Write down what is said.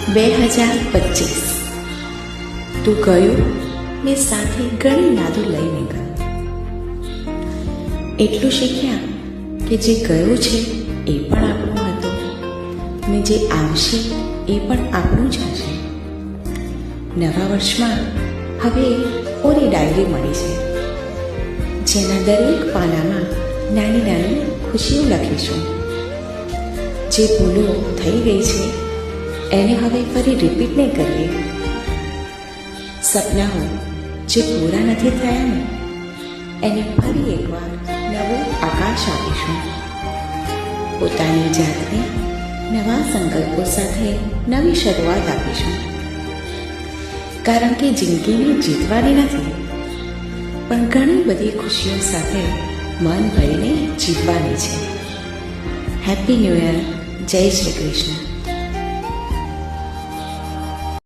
2025 તું ગયો ને સાથે ઘણી યાદો લઈને ગયો. એટલું શીખ્યા કે જે ગયો છે એ પણ આપણું હતું ને જે આવશે એ પણ આપણું જ હશે. નવા વર્ષમાં હવે ઓરી ડાયરી મળી છે, જેના દરેક પાનામાં નાની નાની ખુશીઓ લખીશું. જે ભૂલો થઈ ગઈ છે એને હવે ફરી રિપીટ નહીં કરીએ. સપનાઓ જે પૂરા નથી થયા ને એને ફરી એકવાર નવો આકાશ આપીશું. પોતાની જાતને નવા સંકલ્પો સાથે નવી શરૂઆત આપીશું. કારણ કે જિંદગીને જીતવાની નથી, પણ ઘણી બધી ખુશીઓ સાથે મન ભરીને જીવવાની છે. Happy new year. જય શ્રી કૃષ્ણ.